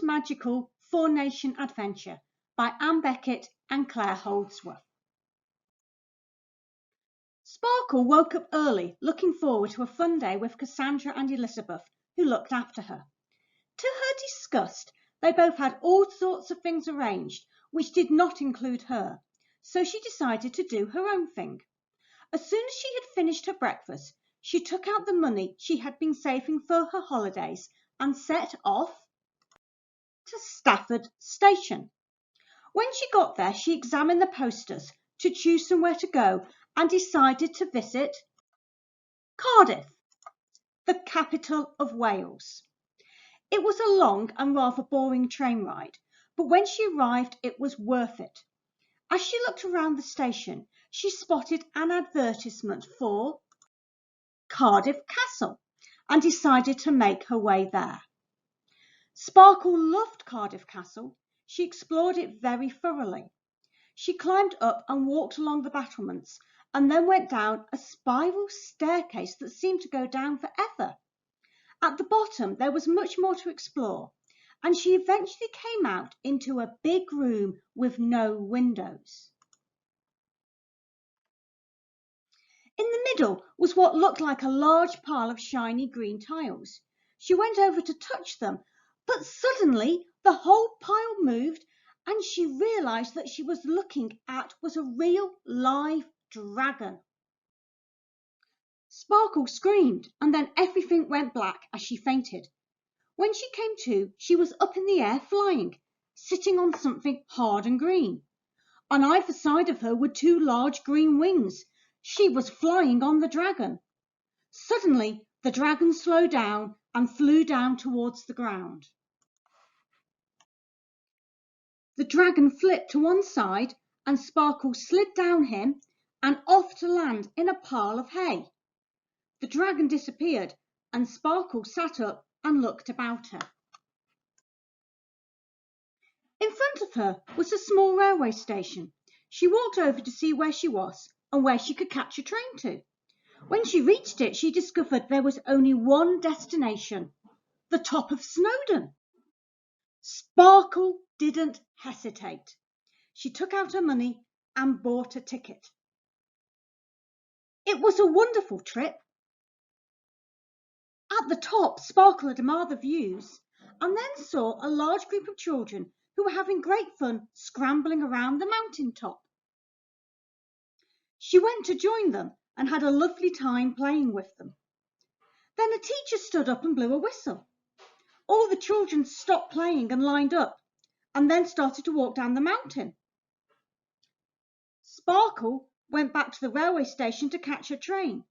magical four-nation adventure by Anne Beckett and Claire Holdsworth. Sparkle woke up early, looking forward to a fun day with Cassandra and Elizabeth, who looked after her. To her disgust, they both had all sorts of things arranged, which did not include her, so she decided to do her own thing. As soon as she had finished her breakfast, she took out the money she had been saving for her holidays and set off to Stafford Station. When she got there, she examined the posters to choose somewhere to go and decided to visit Cardiff, the capital of Wales. It was a long and rather boring train ride, but when she arrived, it was worth it. As she looked around the station, she spotted an advertisement for Cardiff Castle and decided to make her way there. Sparkle loved Cardiff Castle. She explored it very thoroughly. She climbed up and walked along the battlements and then went down a spiral staircase that seemed to go down forever. At the bottom, there was much more to explore, and she eventually came out into a big room with no windows. In the middle was what looked like a large pile of shiny green tiles. She went over to touch them, but suddenly the whole pile moved and she realised that she was looking at was a real live dragon. Sparkle screamed and then everything went black as she fainted. When she came to, she was up in the air flying, sitting on something hard and green. On either side of her were two large green wings. She was flying on the dragon. Suddenly, the dragon slowed down and flew down towards the ground. The dragon flipped to one side and Sparkle slid down him and off to land in a pile of hay. The dragon disappeared and Sparkle sat up and looked about her. In front of her was a small railway station. She walked over to see where she was and where she could catch a train to. When she reached it, she discovered there was only one destination, the top of Snowdon. Sparkle didn't hesitate. She took out her money and bought a ticket. It was a wonderful trip. At the top, Sparkle admired the views and then saw a large group of children who were having great fun scrambling around the mountain top. She went to join them and had a lovely time playing with them. Then a teacher stood up and blew a whistle. All the children stopped playing and lined up and then started to walk down the mountain. Sparkle went back to the railway station to catch her train,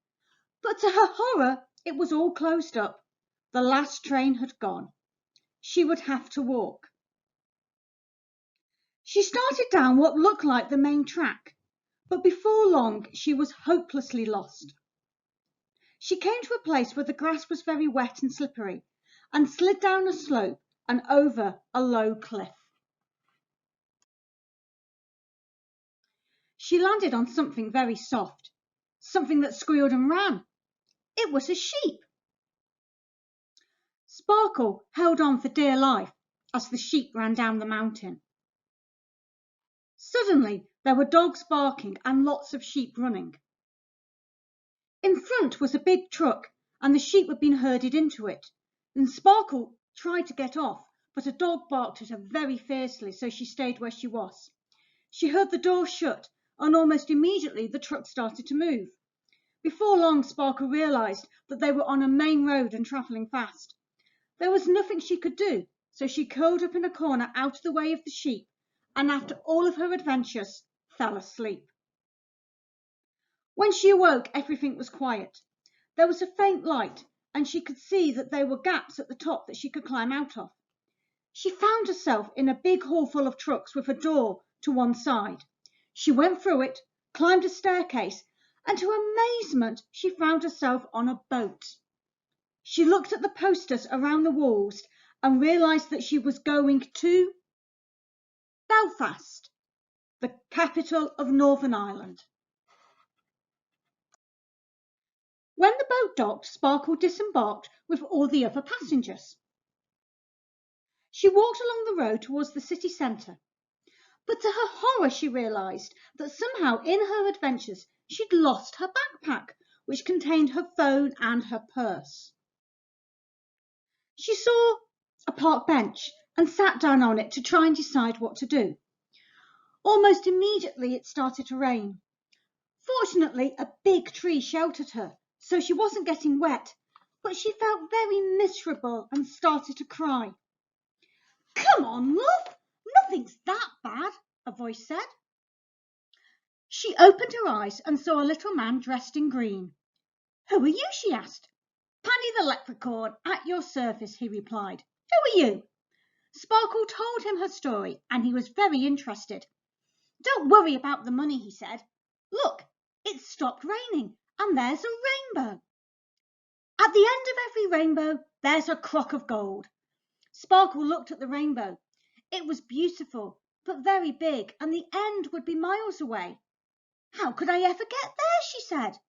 but to her horror, it was all closed up. The last train had gone. She would have to walk. She started down what looked like the main track, but before long she was hopelessly lost. She came to a place where the grass was very wet and slippery and slid down a slope and over a low cliff. She landed on something very soft, something that squealed and ran. It was a sheep. Sparkle held on for dear life as the sheep ran down the mountain. Suddenly, there were dogs barking and lots of sheep running. In front was a big truck and the sheep had been herded into it. And Sparkle tried to get off, but a dog barked at her very fiercely, so she stayed where she was. She heard the door shut and almost immediately the truck started to move. Before long, Sparkle realised that they were on a main road and travelling fast. There was nothing she could do, so she curled up in a corner out of the way of the sheep and after all of her adventures, fell asleep. When she awoke, everything was quiet. There was a faint light and she could see that there were gaps at the top that she could climb out of. She found herself in a big hall full of trucks with a door to one side. She went through it, climbed a staircase, and to amazement, she found herself on a boat. She looked at the posters around the walls and realised that she was going to Belfast, the capital of Northern Ireland. When the boat docked, Sparkle disembarked with all the other passengers. She walked along the road towards the city centre, but to her horror she realised that somehow in her adventures she'd lost her backpack, which contained her phone and her purse. She saw a park bench and sat down on it to try and decide what to do. Almost immediately it started to rain. Fortunately, a big tree sheltered her, so she wasn't getting wet, but she felt very miserable and started to cry. "Come on, love, nothing's that bad," a voice said. She opened her eyes and saw a little man dressed in green. "Who are you?" she asked. "Paddy the Leprechaun, at your service," he replied. "Who are you?" Sparkle told him her story, and he was very interested. "Don't worry about the money," he said. "Look, it's stopped raining, and there's a rainbow. At the end of every rainbow, there's a crock of gold." Sparkle looked at the rainbow. It was beautiful, but very big, and the end would be miles away. "How could I ever get there?" she said.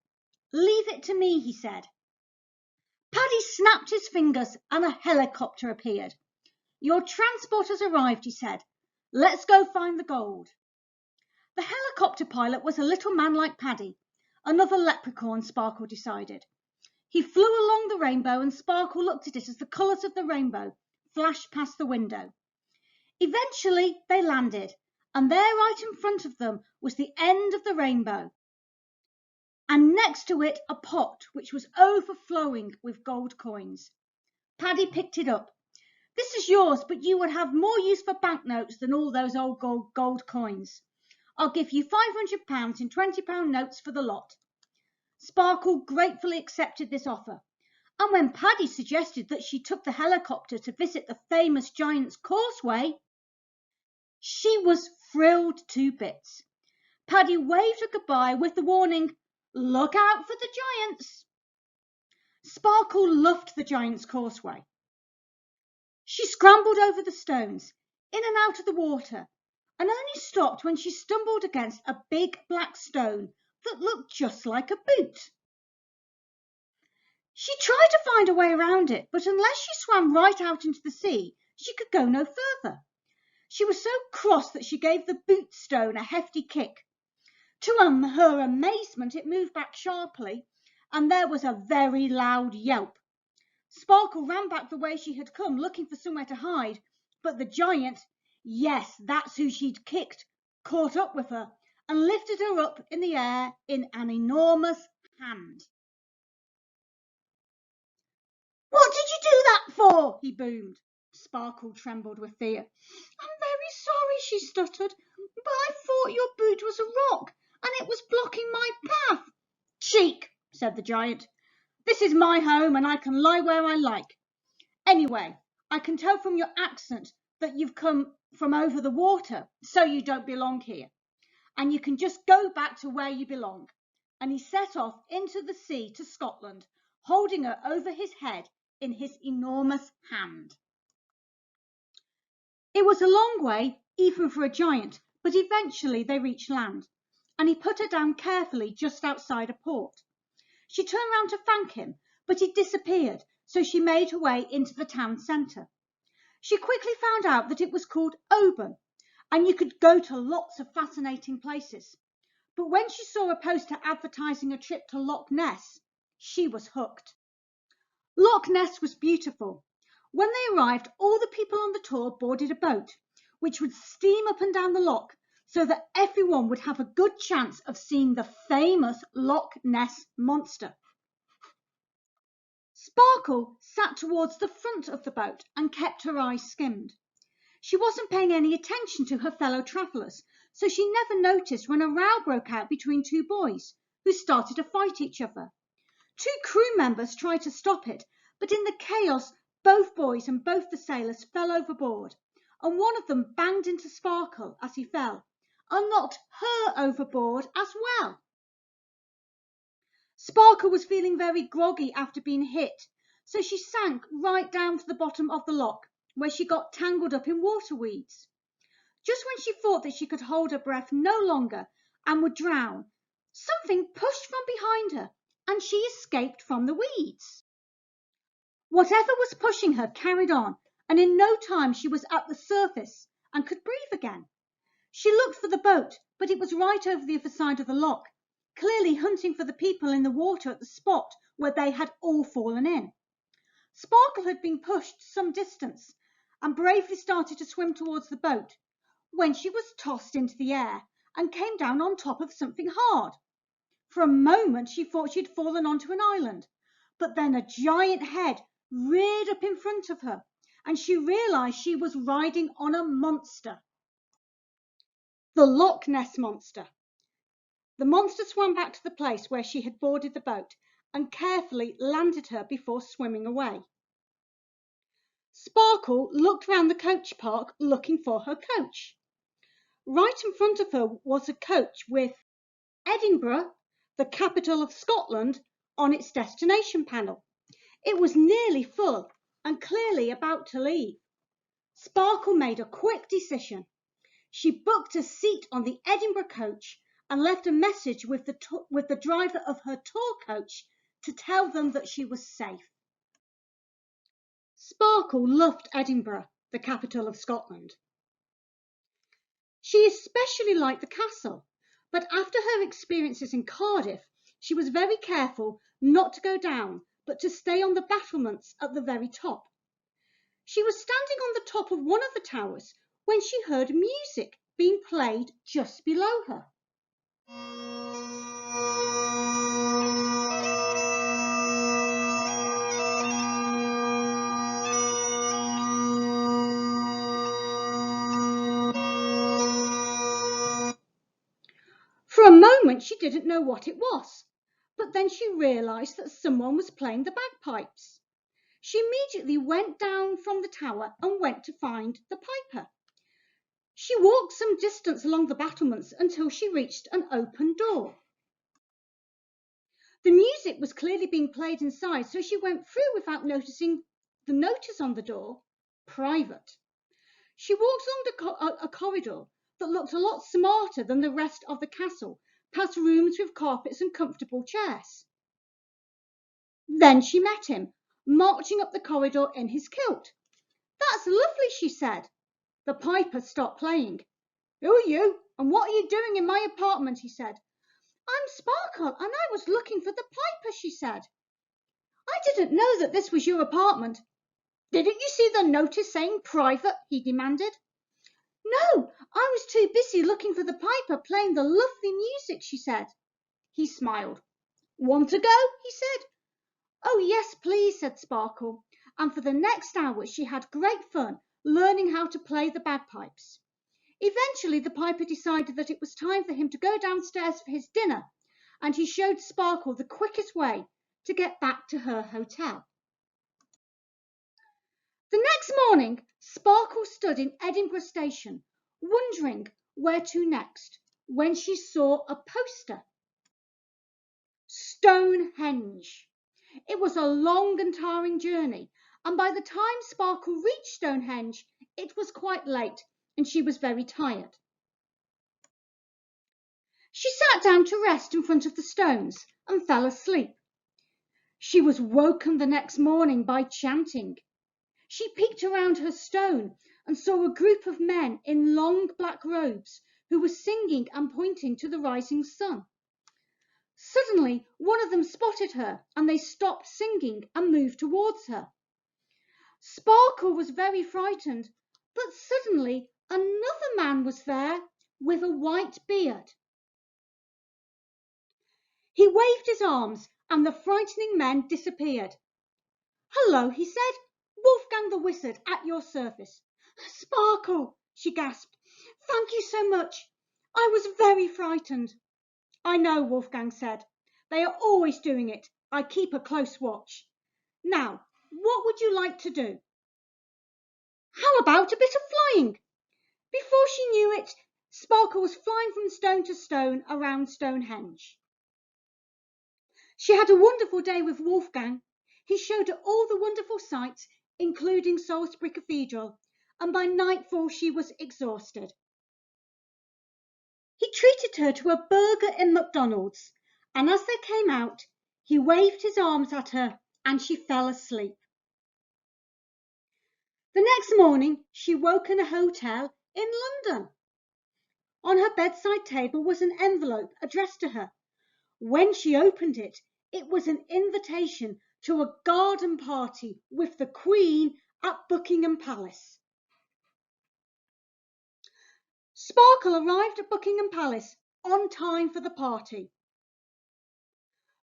"Leave it to me," he said. Paddy snapped his fingers and a helicopter appeared. "Your transport has arrived," he said. "Let's go find the gold." The helicopter pilot was a little man like Paddy, another leprechaun, Sparkle decided. He flew along the rainbow and Sparkle looked at it as the colours of the rainbow flashed past the window. Eventually they landed, and there right in front of them was the end of the rainbow, and next to it a pot which was overflowing with gold coins. Paddy picked it up. "This is yours, but you would have more use for banknotes than all those old gold coins. I'll give you £500 in £20 notes for the lot." Sparkle gratefully accepted this offer, and when Paddy suggested that she took the helicopter to visit the famous Giant's Causeway, she was thrilled to bits. Paddy waved her goodbye with the warning, "Look out for the giants." Sparkle loved the Giant's Causeway. She scrambled over the stones, in and out of the water, and only stopped when she stumbled against a big black stone that looked just like a boot. She tried to find a way around it, but unless she swam right out into the sea, she could go no further. She was so cross that she gave the boot stone a hefty kick. To her amazement, it moved back sharply, and there was a very loud yelp. Sparkle ran back the way she had come, looking for somewhere to hide, but the giant, yes, that's who she'd kicked, caught up with her and lifted her up in the air in an enormous hand. "What did you do that for?" he boomed. Sparkle trembled with fear. "I'm very sorry," she stuttered, "but I thought your boot was a rock and it was blocking my path." "Cheek," said the giant. "This is my home and I can lie where I like. Anyway, I can tell from your accent that you've come from over the water, so you don't belong here. And you can just go back to where you belong." And he set off into the sea to Scotland, holding her over his head in his enormous hand. It was a long way, even for a giant, but eventually they reached land, and he put her down carefully just outside a port. She turned round to thank him, but he'd disappeared, so she made her way into the town centre. She quickly found out that it was called Oban, and you could go to lots of fascinating places. But when she saw a poster advertising a trip to Loch Ness, she was hooked. Loch Ness was beautiful. When they arrived, all the people on the tour boarded a boat, which would steam up and down the loch so that everyone would have a good chance of seeing the famous Loch Ness monster. Sparkle sat towards the front of the boat and kept her eyes skimmed. She wasn't paying any attention to her fellow travellers, so she never noticed when a row broke out between two boys, who started to fight each other. Two crew members tried to stop it, but in the chaos, both boys and both the sailors fell overboard, and one of them banged into Sparkle as he fell, and knocked her overboard as well. Sparkle was feeling very groggy after being hit, so she sank right down to the bottom of the loch, where she got tangled up in water weeds. Just when she thought that she could hold her breath no longer and would drown, something pushed from behind her, and she escaped from the weeds. Whatever was pushing her carried on, and in no time she was at the surface and could breathe again. She looked for the boat, but it was right over the other side of the loch, clearly hunting for the people in the water at the spot where they had all fallen in. Sparkle had been pushed some distance and bravely started to swim towards the boat when she was tossed into the air and came down on top of something hard. For a moment she thought she had fallen onto an island, but then a giant head reared up in front of her and she realised she was riding on a monster. The Loch Ness Monster. The monster swam back to the place where she had boarded the boat and carefully landed her before swimming away. Sparkle looked round the coach park looking for her coach. Right in front of her was a coach with Edinburgh, the capital of Scotland, on its destination panel. It was nearly full and clearly about to leave. Sparkle made a quick decision. She booked a seat on the Edinburgh coach and left a message with the driver of her tour coach to tell them that she was safe. Sparkle loved Edinburgh, the capital of Scotland. She especially liked the castle, but after her experiences in Cardiff, she was very careful not to go down, but to stay on the battlements at the very top. She was standing on the top of one of the towers when she heard music being played just below her. For a moment she didn't know what it was, but then she realised that someone was playing the bagpipes. She immediately went down from the tower and went to find the piper. She walked some distance along the battlements until she reached an open door. The music was clearly being played inside, so she went through without noticing the notice on the door, private. She walked along a corridor that looked a lot smarter than the rest of the castle, past rooms with carpets and comfortable chairs. Then she met him, marching up the corridor in his kilt. "That's lovely," she said. The piper stopped playing. "Who are you, and what are you doing in my apartment?" he said. "I'm Sparkle, and I was looking for the piper," she said. "I didn't know that this was your apartment." "Didn't you see the notice saying private?" he demanded. "No, I was too busy looking for the piper playing the lovely music," she said. He smiled. "Want to go?" he said. "Oh, yes, please," said Sparkle, and for the next hour she had great fun learning how to play the bagpipes. Eventually the piper decided that it was time for him to go downstairs for his dinner, and he showed Sparkle the quickest way to get back to her hotel. The next morning, Sparkle stood in Edinburgh station, wondering where to next, when she saw a poster. Stonehenge. It was a long and tiring journey, and by the time Sparkle reached Stonehenge, it was quite late and she was very tired. She sat down to rest in front of the stones and fell asleep. She was woken the next morning by chanting. She peeked around her stone and saw a group of men in long black robes who were singing and pointing to the rising sun. Suddenly, one of them spotted her and they stopped singing and moved towards her. Sparkle was very frightened, but suddenly another man was there with a white beard. He waved his arms and the frightening men disappeared. "Hello," he said. "Wolfgang the Wizard at your service." "Sparkle," she gasped. "Thank you so much. I was very frightened." "I know," Wolfgang said. "They are always doing it. I keep a close watch. Now, what would you like to do?" "How about a bit of flying?" Before she knew it, Sparkle was flying from stone to stone around Stonehenge. She had a wonderful day with Wolfgang. He showed her all the wonderful sights, including Salisbury Cathedral, and by nightfall she was exhausted. He treated her to a burger in McDonald's, and as they came out, he waved his arms at her and she fell asleep. The next morning she woke in a hotel in London. On her bedside table was an envelope addressed to her. When she opened it, it was an invitation to a garden party with the Queen at Buckingham Palace. Sparkle arrived at Buckingham Palace on time for the party.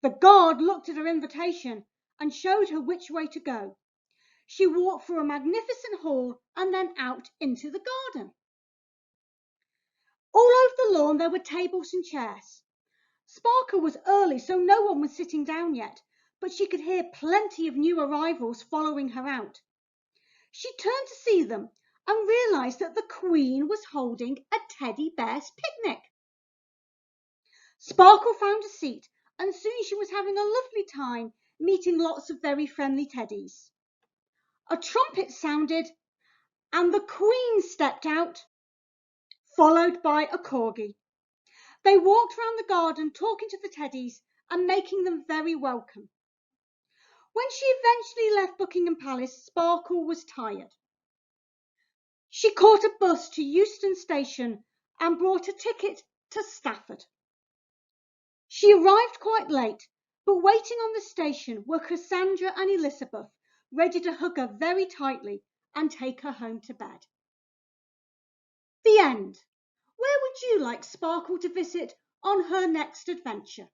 The guard looked at her invitation and showed her which way to go. She walked through a magnificent hall and then out into the garden. All over the lawn there were tables and chairs. Sparkle was early, so no one was sitting down yet, but she could hear plenty of new arrivals following her out. She turned to see them and realised that the Queen was holding a teddy bear's picnic. Sparkle found a seat, and soon she was having a lovely time meeting lots of very friendly teddies. A trumpet sounded, and the Queen stepped out, followed by a corgi. They walked round the garden talking to the teddies and making them very welcome. When she eventually left Buckingham Palace, Sparkle was tired. She caught a bus to Euston Station and bought a ticket to Stafford. She arrived quite late, but waiting on the station were Cassandra and Elizabeth, ready to hug her very tightly and take her home to bed. The end. Where would you like Sparkle to visit on her next adventure?